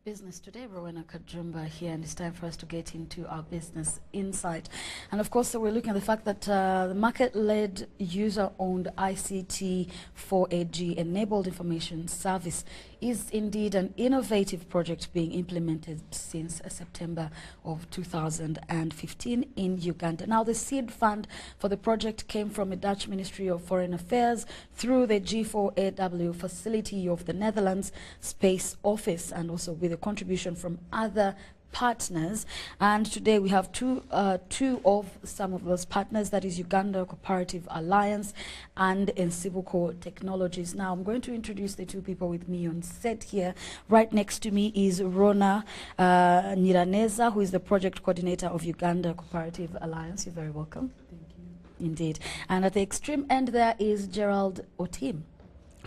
Business today, Rowena Kajumba here, and it's time for us to get into our business insight. And of course, so we're looking at the fact that the market-led user-owned ICT 4AG enabled information service is indeed an innovative project being implemented since September of 2015 in Uganda. Now, the seed fund for the project came from the Dutch Ministry of Foreign Affairs through the G4AW facility of the Netherlands Space Office, and also with a contribution from other partners. And today we have two of some of those partners, that is Uganda Cooperative Alliance and Ensibuko Technologies. Now I'm going to introduce the two people with me on set here. Right next to me is Rona Nyiraneza, who is the project coordinator of Uganda Cooperative Alliance. You're very welcome. Thank you. Indeed. And at the extreme end there is Gerald Otim,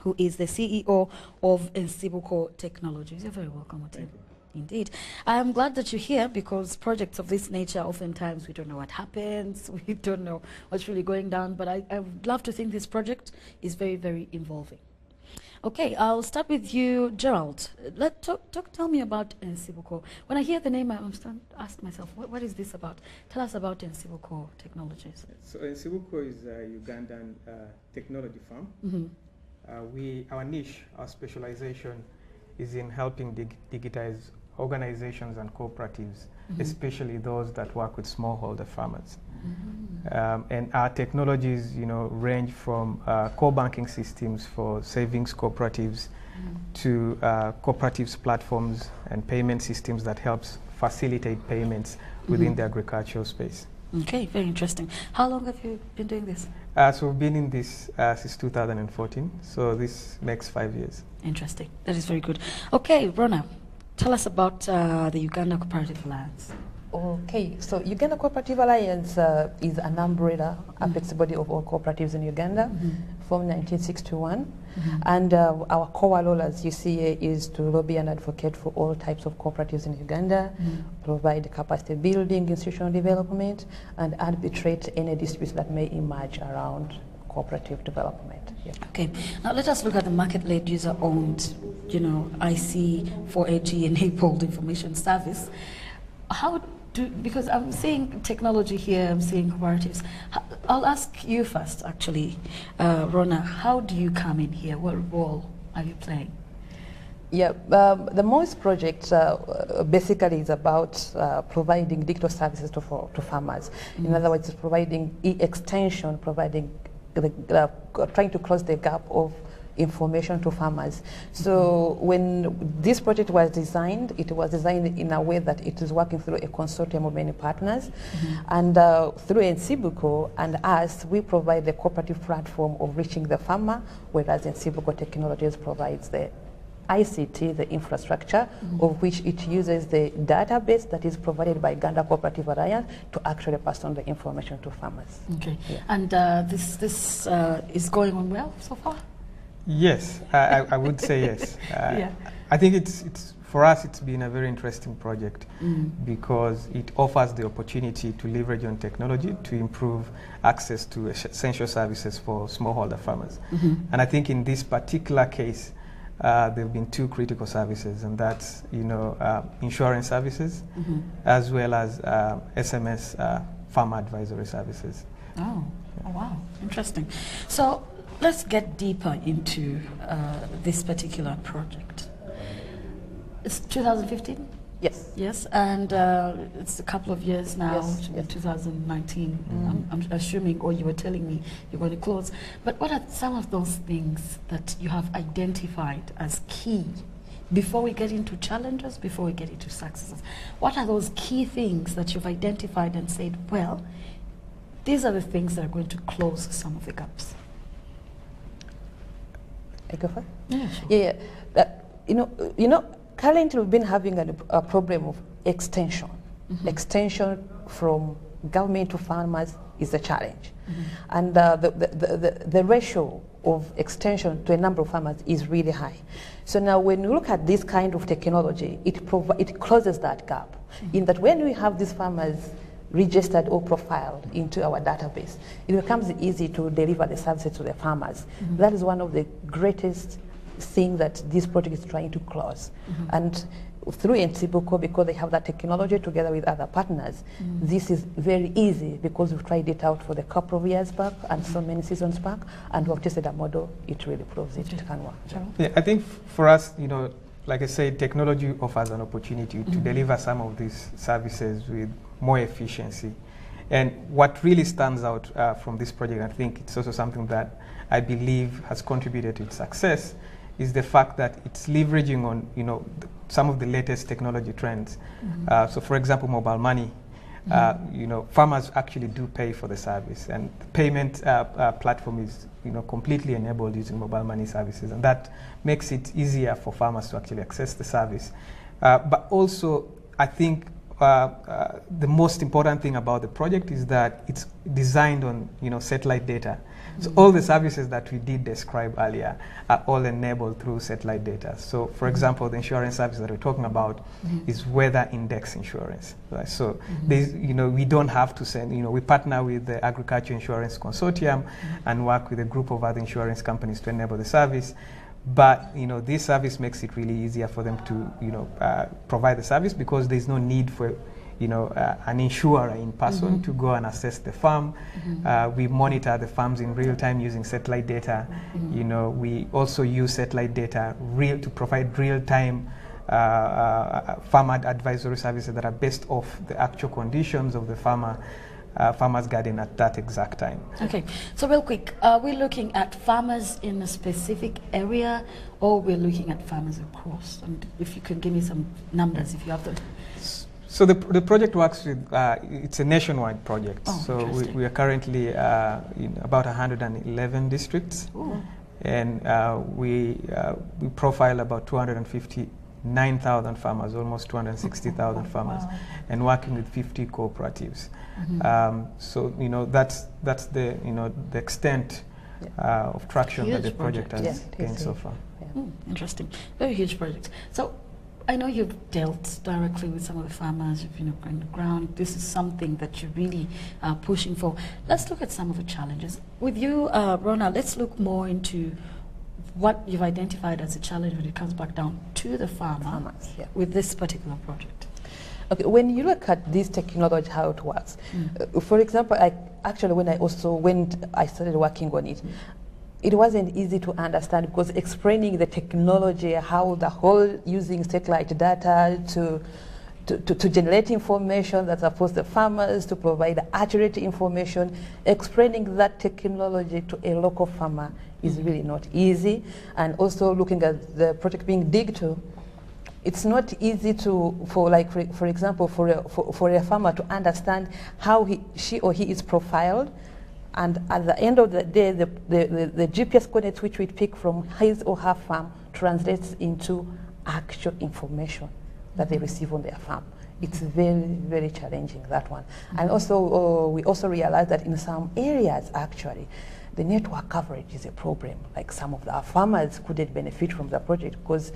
who is the CEO of Ensibuko Technologies. You're very welcome, Otim. Indeed. I'm glad that you're here, because projects of this nature, oftentimes we don't know what happens, we don't know what's really going down, but I would love to think this project is very, very involving. Okay, I'll start with you, Gerald. Tell me about Ensibuko. When I hear the name, I'm starting to ask myself, what is this about? Tell us about Ensibuko Technologies. So Ensibuko is a Ugandan technology firm. Mm-hmm. Our niche, our specialization is in helping digitize organizations and cooperatives, especially those that work with smallholder farmers. And our technologies, range from core banking systems for savings cooperatives to cooperatives platforms and payment systems that helps facilitate payments within the agricultural space. Okay, very interesting. How long have you been doing this? So we've been in this since 2014, so this makes 5 years. Interesting. That is very good. Okay, Rona, tell us about the Uganda Cooperative Alliance. Okay, so Uganda Cooperative Alliance is an umbrella apex body of all cooperatives in Uganda from 1961. And our core role, as you see here, is to lobby and advocate for all types of cooperatives in Uganda, provide capacity building, institutional development, and arbitrate any disputes that may emerge around cooperative development. Yeah. Okay, now let us look at the market-led user-owned, IC4AG enabled information service. Because I'm seeing technology here, I'm seeing cooperatives. I'll ask you first, actually, Rona, how do you come in here? What role are you playing? Yeah, the MUIIS project basically is about providing digital services to farmers. In other words, providing e-extension, trying to close the gap of information to farmers. So when this project was designed, it was designed in a way that it is working through a consortium of many partners. And through Ensibuko and us, we provide the cooperative platform of reaching the farmer, whereas Ensibuko Technologies provides the ICT, the infrastructure, of which it uses the database that is provided by Uganda Cooperative Alliance to actually pass on the information to farmers. Okay, yeah. And this is going on well so far? Yes, I would say yes. Yeah. I think it's for us, it's been a very interesting project because it offers the opportunity to leverage on technology to improve access to essential services for smallholder farmers. And I think in this particular case, there have been two critical services, and that's insurance services as well as SMS farmer advisory services. Oh, wow, interesting. So let's get deeper into this particular project. It's 2015? Yes. Yes, and it's a couple of years now, yes. 2019. I'm assuming, or you were telling me you're going to close. But what are some of those things that you have identified as key before we get into challenges, before we get into successes? What are those key things that you've identified and said, well, these are the things that are going to close some of the gaps? I go first? Yeah, sure. Yeah. Currently, we've been having a problem of extension. Extension from government to farmers is a challenge. And the ratio of extension to a number of farmers is really high. So now when you look at this kind of technology, it closes that gap. in that when we have these farmers registered or profiled into our database, it becomes easy to deliver the services to the farmers. That is one of the greatest things that this project is trying to close. And through NCBUCO, because they have that technology together with other partners, this is very easy because we've tried it out for the couple of years back and so many seasons back, and we've tested a model. It really proves it can work. Yeah, I think for us, you know, like I said, technology offers an opportunity to deliver some of these services with more efficiency. And what really stands out from this project, I think it's also something that I believe has contributed to its success, is the fact that it's leveraging on, you know, some of the latest technology trends. So for example, mobile money. You know, farmers actually do pay for the service, and the payment platform is, you know, completely enabled using mobile money services, and that makes it easier for farmers to actually access the service. But also, I think the most important thing about the project is that it's designed on, you know, satellite data. So all the services that we did describe earlier are all enabled through satellite data. So for example, the insurance service that we're talking about is weather index insurance. Right? So there's, you know, we don't have to send, you know, we partner with the Agriculture Insurance Consortium and work with a group of other insurance companies to enable the service. But, you know, this service makes it really easier for them to, you know, provide the service, because there's no need for, you know, an insurer in person to go and assess the farm. We monitor the farms in real time using satellite data. You know, we also use satellite data to provide real time farmer advisory services that are based off the actual conditions of the farmer's garden at that exact time. Okay, so real quick, are we looking at farmers in a specific area, or we're looking at farmers across? And if you could give me some numbers, if you have them. So the project works with, it's a nationwide project. Oh, so we are currently in about 111 districts. Ooh. And we profile about 259,000 farmers, almost 260,000 farmers, and working with 50 cooperatives. So, you know, that's the, you know, the extent of traction that the project has gained so far. Interesting, very huge project. So I know you've dealt directly with some of the farmers, you've been on the ground. This is something that you're really pushing for. Let's look at some of the challenges. With you, Rona, let's look more into what you've identified as a challenge when it comes back down to the farmers with this particular project. Okay, when you look at this technology, how it works, for example, when I started working on it, it wasn't easy to understand, because explaining the technology, how the whole using satellite data to generate information that supports the farmers, to provide accurate information, explaining that technology to a local farmer is really not easy. And also looking at the project being digital, it's not easy for example, for a farmer to understand how she or he is profiled. And at the end of the day, the GPS coordinates which we pick from his or her farm translates into actual information that they receive on their farm. It's very, very challenging, that one. And also, we also realized that in some areas, actually, the network coverage is a problem. Like some of our farmers couldn't benefit from the project because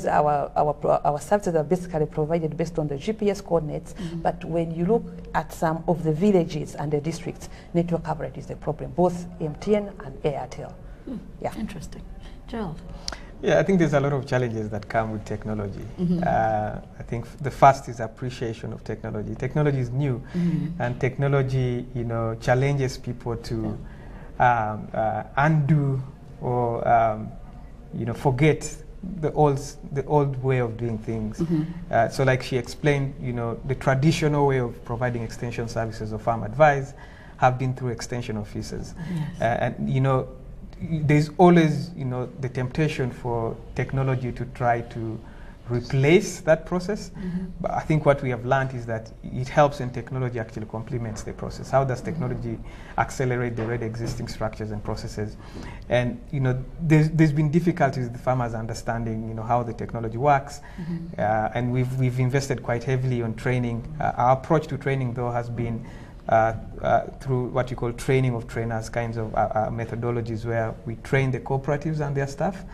our services are basically provided based on the GPS coordinates, but when you look at some of the villages and the districts, network coverage is a problem, both MTN and Airtel. Yeah. Interesting. Gerald? Yeah, I think there's a lot of challenges that come with technology. I think the first is appreciation of technology. Technology is new, and technology, you know, challenges people to undo or you know, forget the old way of doing things. So like she explained, you know, the traditional way of providing extension services or farm advice have been through extension officers. And, you know, there's always, you know, the temptation for technology to try to replace that process. But I think what we have learned is that it helps when technology actually complements the process. How does technology accelerate the already existing structures and processes? And, you know, there's been difficulties with the farmers understanding, you know, how the technology works. And we've invested quite heavily on training. Our approach to training, though, has been through what you call training of trainers, kinds of methodologies where we train the cooperatives and their staff,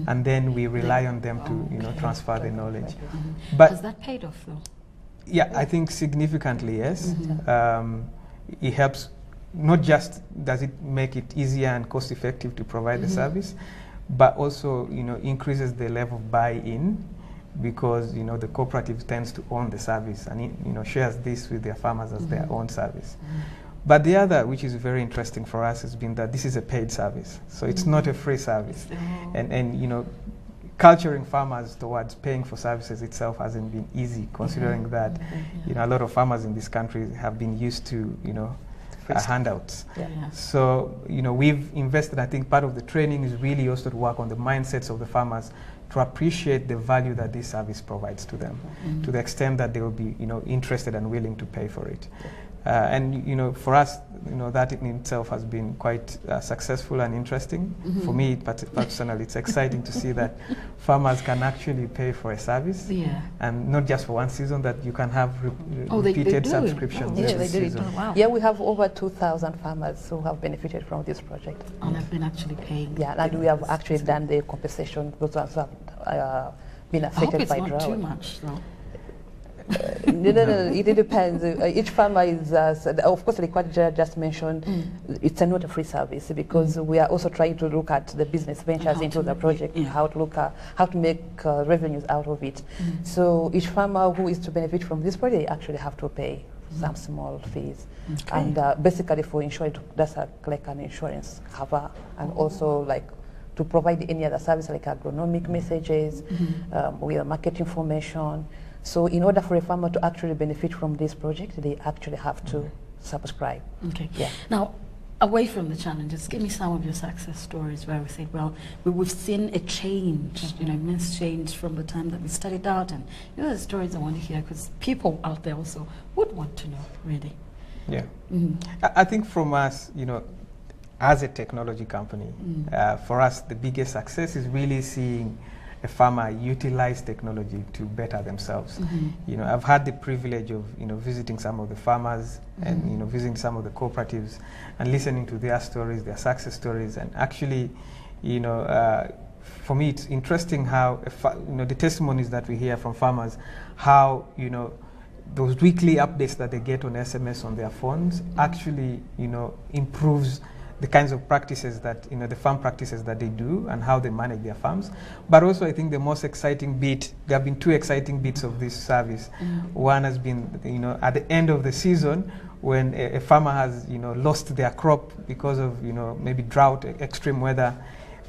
and then we rely on them to, you know, transfer the knowledge. But has that paid off, though? Yeah, I think significantly, yes. It helps, not just does it make it easier and cost effective to provide the service, but also, you know, increases the level of buy-in, because, you know, the cooperative tends to own the service and, you know, shares this with their farmers as their own service. But the other, which is very interesting for us, has been that this is a paid service. So it's not a free service. And you know, culturing farmers towards paying for services itself hasn't been easy, considering that, you know, a lot of farmers in this country have been used to, you know, handouts. So, you know, we've invested, I think part of the training is really also to work on the mindsets of the farmers to appreciate the value that this service provides to them, to the extent that they will be, you know, interested and willing to pay for it. And, you know, for us, you know, that in itself has been quite successful and interesting. For me personally, it's exciting to see that farmers can actually pay for a service, and not just for one season, that you can have repeated subscriptions every season. Yeah, we have over 2,000 farmers who have benefited from this project. And have been actually paying. Yeah, and we have actually done the compensation, those who have been affected by drought. I hope it's not too much, though. No, it depends. Each farmer is, of course, like what Jared just mentioned, it's not a free service, because we are also trying to look at the business ventures into the project, how to look at how to make revenues out of it. So each farmer who is to benefit from this project actually have to pay some small fees, and basically for insurance, that's like an insurance cover, and also like to provide any other service like agronomic messages, with market information. So in order for a farmer to actually benefit from this project, they actually have to subscribe. Okay. Yeah. Now, away from the challenges, give me some of your success stories where we say, well, we've seen a change, you know, immense change from the time that we started out, and you know, the stories I want to hear, because people out there also would want to know, really. Yeah. I think from us, you know, as a technology company, for us, the biggest success is really seeing a farmer utilize technology to better themselves. You know, I've had the privilege of, you know, visiting some of the farmers and, you know, visiting some of the cooperatives and listening to their stories, their success stories, and actually, you know, for me, it's interesting how, you know, the testimonies that we hear from farmers, how, you know, those weekly updates that they get on SMS on their phones actually, you know, improves the kinds of practices that, you know, the farm practices that they do and how they manage their farms. But also, I think the most exciting bit, there have been two exciting bits of this service. One has been, you know, at the end of the season, when a farmer has, you know, lost their crop because of, you know, maybe drought, extreme weather,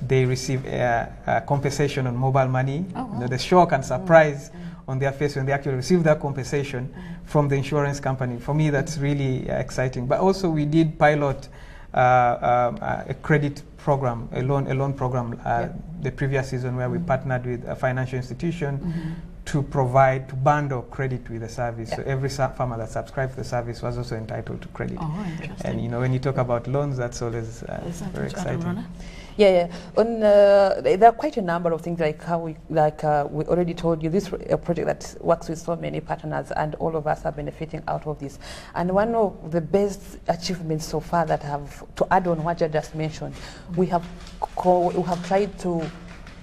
they receive a compensation on mobile money. You know, the shock and surprise on their face when they actually receive that compensation from the insurance company. For me, that's really exciting. But also, we did pilot a credit program, a loan program, the previous season, where we partnered with a financial institution to bundle credit with the service. So every farmer that subscribed to the service was also entitled to credit. And you know, when you talk about loans, that's always very exciting. There are quite a number of things, like how we already told you, this a project that works with so many partners, and all of us are benefiting out of this. And one of the best achievements so far that have, to add on what I just mentioned, we have tried to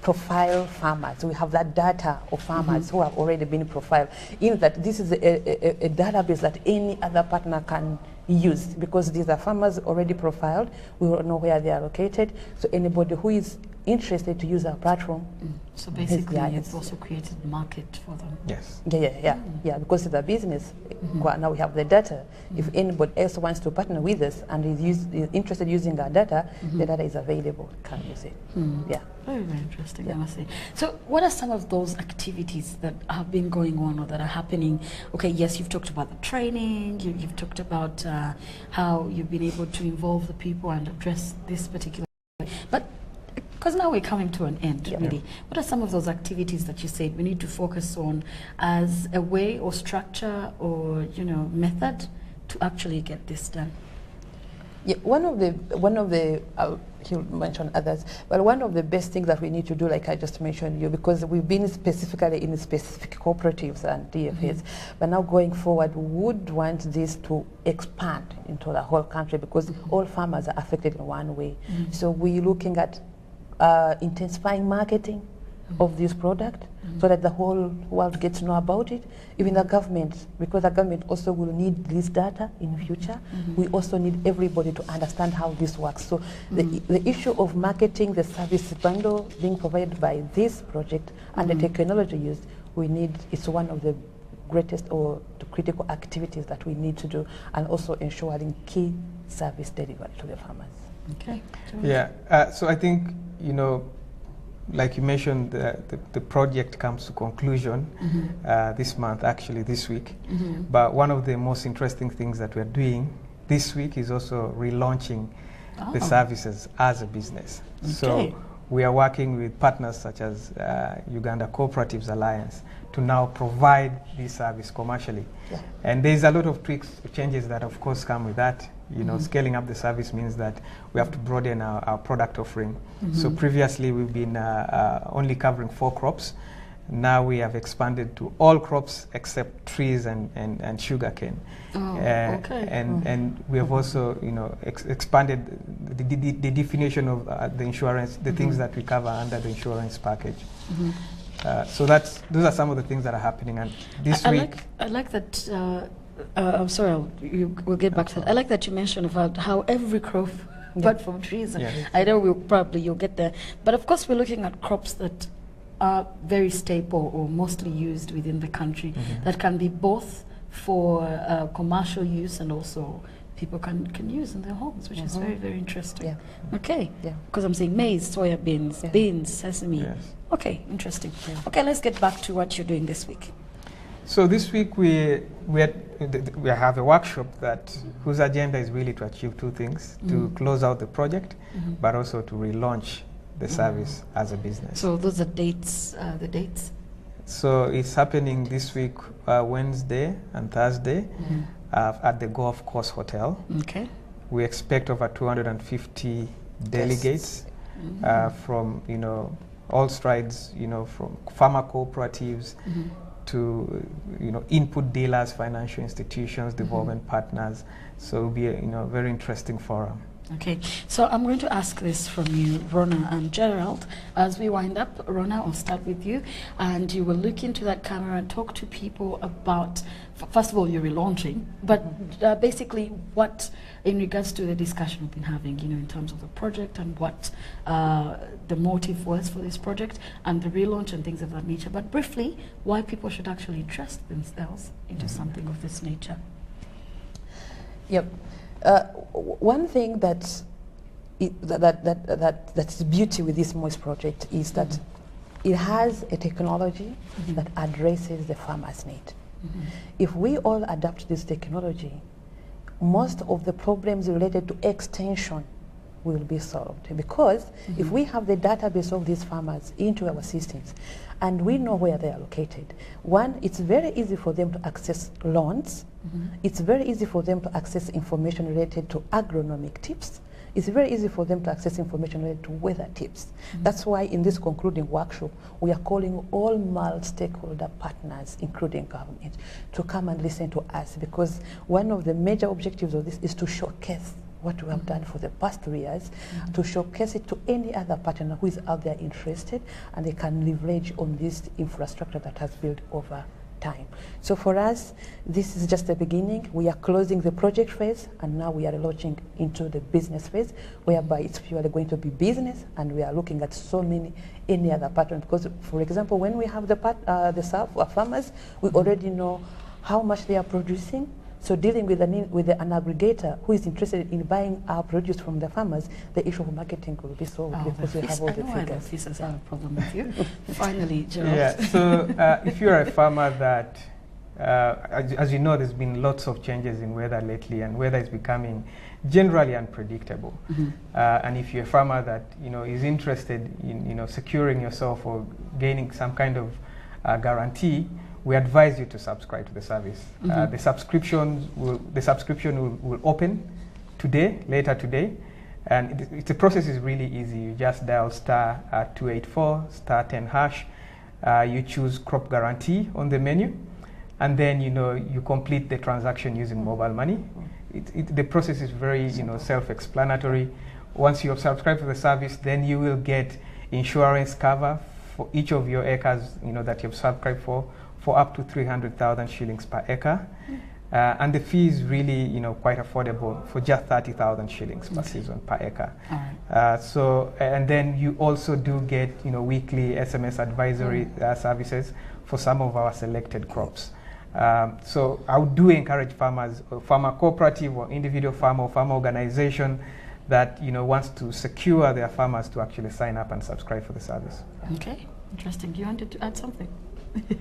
profile farmers. We have that data of farmers who have already been profiled, in that this is a database that any other partner can use, because these are farmers already profiled. We will know where they are located. So anybody who is interested to use our platform. So basically, it's also created market for them. Yes. Yeah, because it's a business. Now we have the data. If anybody else wants to partner with us and is interested in using our data, the data is available. Can use it? Yeah. Very, very interesting, I must say. So what are some of those activities that have been going on or that are happening? Okay, yes, you've talked about the training, you've talked about how you've been able to involve the people and address this particular, but because now we're coming to an end, really. What are some of those activities that you said we need to focus on as a way or structure or, you know, method to actually get this done? Yeah, one of the he'll mention others, but one of the best things that we need to do, like I just mentioned you, because we've been specifically in specific cooperatives and DFAs, but now going forward, we would want this to expand into the whole country, because all farmers are affected in one way. So we're looking at intensifying marketing of this product so that the whole world gets to know about it. Even the government, because the government also will need this data in future. We also need everybody to understand how this works. So the issue of marketing the service bundle being provided by this project and the technology used, it's one of the greatest or the critical activities that we need to do, and also ensuring key service delivery to the farmers. Okay. Yeah, so I think, like you mentioned, the project comes to conclusion this month, actually this week. But one of the most interesting things that we're doing this week is also relaunching the services as a business. Okay. So we are working with partners such as Uganda Cooperatives Alliance to now provide this service commercially. Yeah. And there's a lot of changes that of course come with that. Scaling up the service means that we have to broaden our product offering. So previously we've been only covering 4 crops. Now we have expanded to all crops except trees and sugarcane. Okay. And we have also, expanded the definition of the insurance, the things that we cover under the insurance package. So those are some of the things that are happening. And this week, I like that. I'm sorry, we'll get back to that. I like that you mentioned about how every crop, apart from trees, I know you'll get there. But of course, we're looking at crops that are very staple or mostly used within the country, that can be both for commercial use and also people can use in their homes, which is very, very interesting. Yeah. Okay. Yeah. Because I'm saying maize, soya beans, beans, sesame. Yes. Okay, interesting. Okay, let's get back to what you're doing this week. So this week we have a workshop whose agenda is really to achieve 2 things: to close out the project, but also to relaunch the service as a business. So those are dates. The dates. So it's happening this week, Wednesday and Thursday, at the Golf Course Hotel. Okay. We expect over 250 delegates from all strides, from farmer cooperatives to input dealers, financial institutions, development partners. So it'll be a very interesting forum. Okay, so I'm going to ask this from you, Rona and Gerald. As we wind up, Rona, I'll start with you, and you will look into that camera and talk to people about, first of all, you're relaunching, but basically what, in regards to the discussion we've been having, in terms of the project and what the motive was for this project and the relaunch and things of that nature. But briefly, why people should actually trust themselves into something of this nature. Yep. One thing that's the beauty with this MUIIS project is that it has a technology that addresses the farmer's need. If we all adapt this technology, most of the problems related to extension will be solved, because if we have the database of these farmers into our systems and we know where they are located, one, it's very easy for them to access loans. It's very easy for them to access information related to agronomic tips. It's very easy for them to access information related to weather tips. That's why in this concluding workshop, we are calling all multi-stakeholder partners, including government, to come and listen to us, because one of the major objectives of this is to showcase what we have done for the past 3 years, to showcase it to any other partner who is out there interested, and they can leverage on this infrastructure that has built over time. So for us, this is just the beginning. We are closing the project phase, and now we are launching into the business phase, whereby it's purely going to be business, and we are looking at any other partner. Because, for example, when we have the farmers, we already know how much they are producing. So dealing with an aggregator who is interested in buying our produce from the farmers, the issue of marketing will be solved, because we have all the figures. This is a problem with you. Finally, Gerald. Yeah, so if you're a farmer that, as you know, there's been lots of changes in weather lately, and weather is becoming generally unpredictable. And if you're a farmer that is interested in securing yourself or gaining some kind of guarantee, we advise you to subscribe to the service. The subscription will open later today, and the process is really easy. You just dial star 284 star 10 hash. You choose crop guarantee on the menu, and then you complete the transaction using mobile money. The process is very self-explanatory. Once you have subscribed to the service, then you will get insurance cover for each of your acres, that you've subscribed for up to 300,000 shillings per acre. And the fee is really, quite affordable for just 30,000 shillings per season per acre. And then you also do get, weekly SMS advisory services for some of our selected crops. So I do encourage farmers, farmer cooperative or individual farmer or farmer organization that wants to secure their farmers to actually sign up and subscribe for the service. Okay, interesting. You wanted to add something?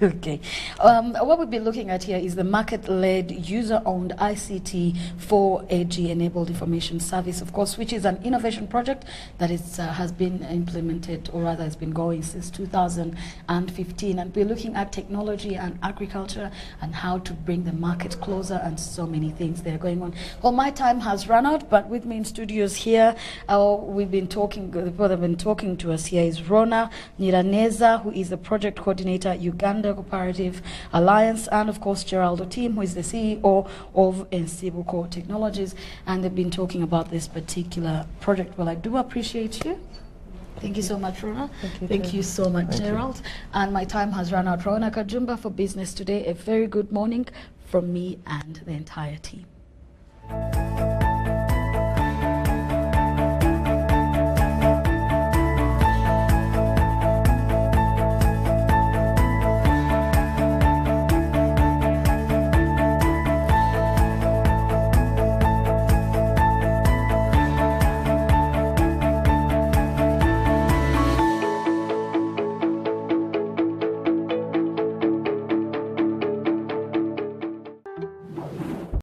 Okay. What we'll be looking at here is the market-led, user-owned ICT for AG-enabled information service, of course, which is an innovation project that is, has been implemented, or rather has been going since 2015. And we're looking at technology and agriculture and how to bring the market closer, and so many things that are going on. Well, my time has run out, but with me in studios here, we've been talking, the people that have been talking to us here is Rona Nyiraneza, who is the project coordinator, Uganda Cooperative Alliance, and of course Gerald Otim, who is the CEO of Ensibuko Technologies, and they've been talking about this particular project. Well, I do appreciate you. Thank you so much, Rona. Thank you so much, Gerald. And my time has run out. Rona Kajumba for Business Today. A very good morning from me and the entire team.